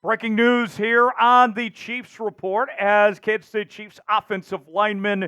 Breaking news here on the Chiefs Report as Kansas City Chiefs offensive linemen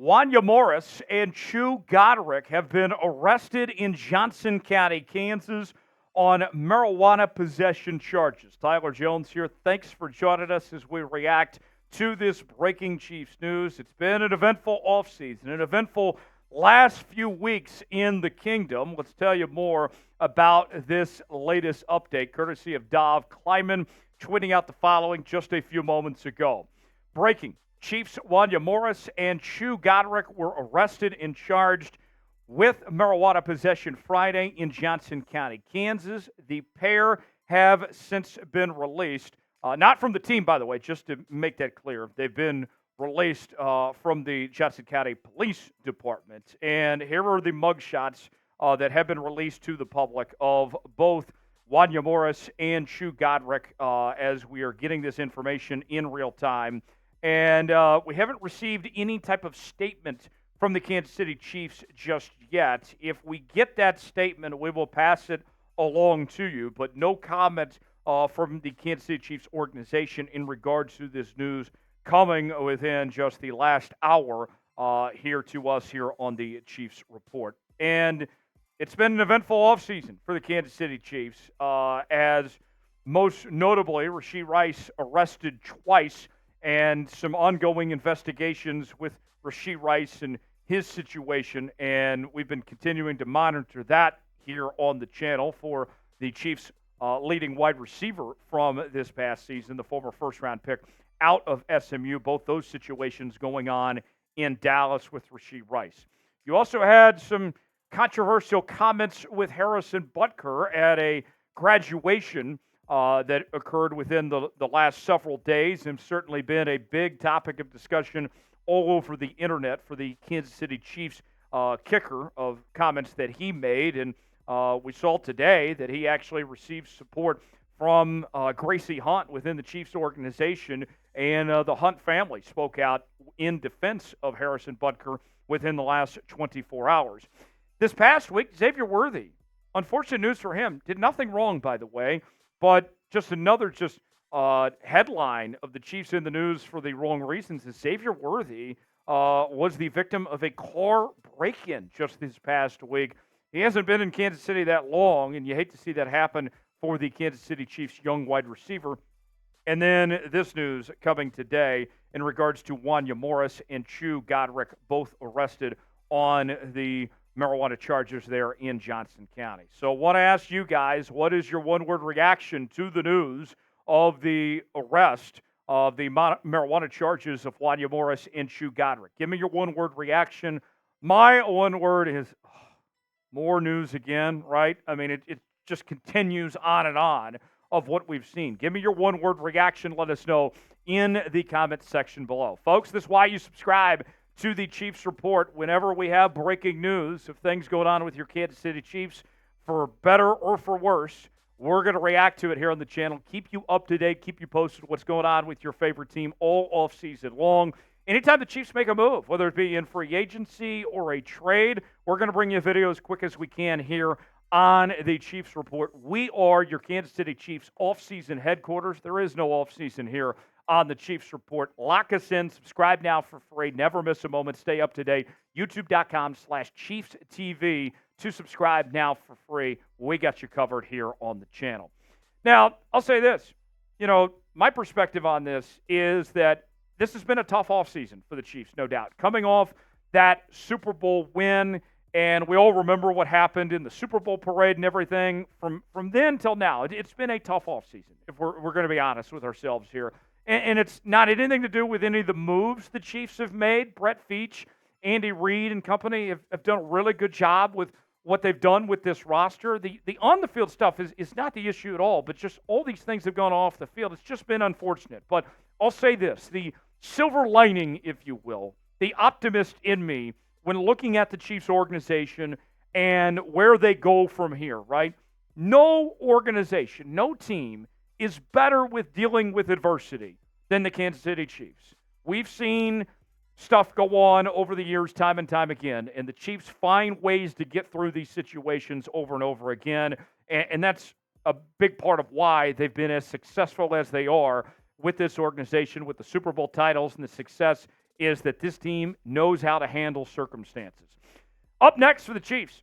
Wanya Morris and Chukwuebuka Godrick have been arrested in Johnson County, Kansas on marijuana possession charges. Tyler Jones here. Thanks for joining us as we react to this breaking Chiefs news. It's been an eventful offseason, an eventful last few weeks in the kingdom. Let's tell you more about this latest update, courtesy of Dov Kleiman, tweeting out the following just a few moments ago. Breaking. Chiefs Wanya Morris and Chukwuebuka Godrick were arrested and charged with marijuana possession Friday in Johnson County, Kansas. The pair have since been released. Not from the team, by the way, just to make that clear. They've been released from the Johnson County Police Department. And here are the mugshots that have been released to the public of both Wanya Morris and Chukwuebuka Godrick as we are getting this information in real time. And we haven't received any type of statement from the Kansas City Chiefs just yet. If we get that statement, we will pass it along to you. But no comment from the Kansas City Chiefs organization in regards to this news coming within just the last hour here to us here on the Chiefs Report. And it's been an eventful offseason for the Kansas City Chiefs, as most notably Rashee Rice arrested twice and some ongoing investigations with Rashee Rice and his situation. And we've been continuing to monitor that here on the channel for the Chiefs' leading wide receiver from this past season, the former first-round pick out of SMU. Both those situations going on in Dallas with Rashee Rice. You also had some controversial comments with Harrison Butker at a graduation that occurred within the last several days, and certainly been a big topic of discussion all over the internet for the Kansas City Chiefs kicker of comments that he made. And we saw today that he actually received support from Gracie Hunt within the Chiefs organization, and the Hunt family spoke out in defense of Harrison Butker within the last 24 hours. This past week, Xavier Worthy, unfortunate news for him, did nothing wrong, by the way, but just another headline of the Chiefs in the news for the wrong reasons is Xavier Worthy was the victim of a car break-in just this past week. He hasn't been in Kansas City that long, and you hate to see that happen for the Kansas City Chiefs young wide receiver. And then this news coming today in regards to Wanya Morris and Chukwuebuka Godrick, both arrested on the marijuana charges there in Johnson County. So I want to ask you guys, what is your one-word reaction to the news of the arrest of the marijuana charges of Wanya Morris and Chukwuebuka Godrick? Give me your one-word reaction. My one word is more news again, right? I mean, it just continues on and on of what we've seen. Give me your one-word reaction. Let us know in the comment section below. Folks, this is why you subscribe to the Chiefs Report whenever we have breaking news of things going on with your Kansas City Chiefs, for better or for worse. We're going to react to it here on the channel, keep you up to date, keep you posted what's going on with your favorite team all offseason long. Anytime the Chiefs make a move, whether it be in free agency or a trade, we're going to bring you video as quick as we can here on the Chiefs Report. We are your Kansas City Chiefs offseason headquarters. There is no offseason here on the Chiefs Report. Lock us in. Subscribe now for free. Never miss a moment. Stay up to date. YouTube.com/ChiefsTV to subscribe now for free. We got you covered here on the channel. Now, I'll say this. My perspective on this is that this has been a tough offseason for the Chiefs, no doubt. Coming off that Super Bowl win, and we all remember what happened in the Super Bowl parade and everything. From then till now, it's been a tough offseason, if we're going to be honest with ourselves here. And it's not anything to do with any of the moves the Chiefs have made. Brett Veach, Andy Reid, and company have done a really good job with what they've done with this roster. The on-the-field stuff is not the issue at all, but just all these things have gone off the field. It's just been unfortunate. But I'll say this, the silver lining, if you will, the optimist in me when looking at the Chiefs organization and where they go from here, right? No organization, no team is better with dealing with adversity than the Kansas City Chiefs. We've seen stuff go on over the years time and time again, and the Chiefs find ways to get through these situations over and over again, and that's a big part of why they've been as successful as they are with this organization, with the Super Bowl titles and the success, is that this team knows how to handle circumstances. Up next for the Chiefs,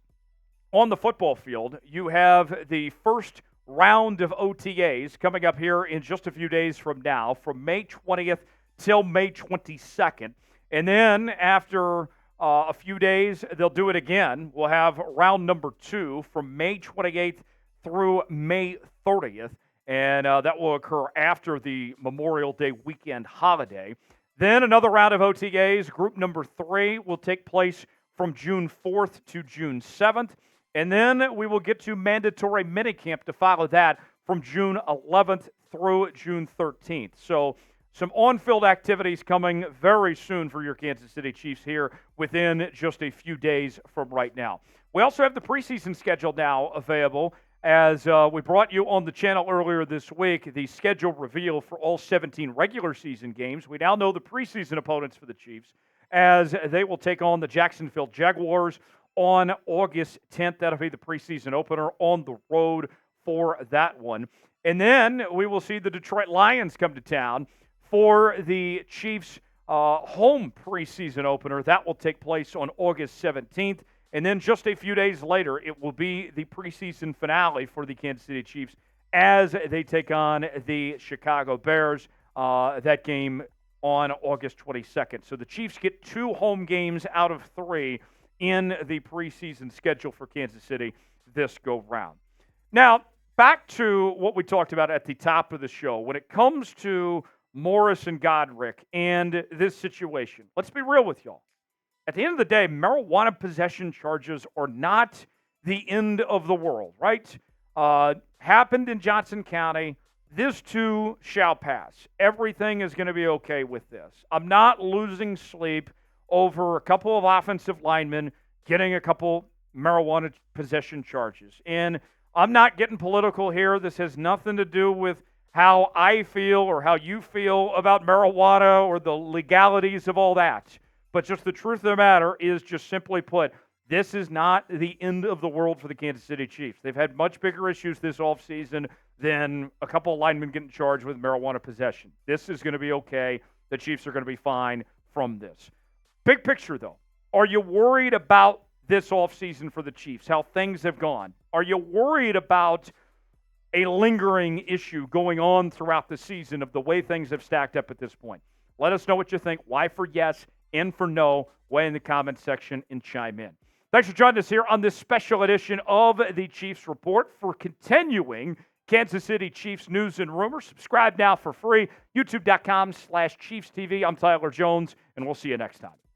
on the football field, you have the first round of OTAs coming up here in just a few days from now, from May 20th till May 22nd. And then after a few days, they'll do it again. We'll have round number 2 from May 28th through May 30th. And that will occur after the Memorial Day weekend holiday. Then another round of OTAs, group number 3, will take place from June 4th to June 7th. And then we will get to mandatory minicamp to follow that from June 11th through June 13th. So some on-field activities coming very soon for your Kansas City Chiefs here within just a few days from right now. We also have the preseason schedule now available. As we brought you on the channel earlier this week, the schedule reveal for all 17 regular season games. We now know the preseason opponents for the Chiefs, as they will take on the Jacksonville Jaguars on August 10th. That'll be the preseason opener on the road for that one. And then we will see the Detroit Lions come to town for the Chiefs' home preseason opener. That will take place on August 17th. And then just a few days later, it will be the preseason finale for the Kansas City Chiefs as they take on the Chicago Bears. That game on August 22nd. So the Chiefs get 2 home games out of 3 in the preseason schedule for Kansas City this go-round. Now, back to what we talked about at the top of the show. When it comes to Morris and Godrick and this situation, let's be real with y'all. At the end of the day, marijuana possession charges are not the end of the world, right? Happened in Johnson County. This too shall pass. Everything is going to be okay with this. I'm not losing sleep over a couple of offensive linemen getting a couple marijuana possession charges. And I'm not getting political here. This has nothing to do with how I feel or how you feel about marijuana or the legalities of all that. But just the truth of the matter is, just simply put, this is not the end of the world for the Kansas City Chiefs. They've had much bigger issues this offseason than a couple of linemen getting charged with marijuana possession. This is going to be okay. The Chiefs are going to be fine from this. Big picture, though, are you worried about this offseason for the Chiefs, how things have gone? Are you worried about a lingering issue going on throughout the season of the way things have stacked up at this point? Let us know what you think. Why for yes, and for no, weigh in the comments section and chime in. Thanks for joining us here on this special edition of the Chiefs Report. For continuing Kansas City Chiefs news and rumors, subscribe now for free. YouTube.com/ChiefsTV. I'm Tyler Jones, and we'll see you next time.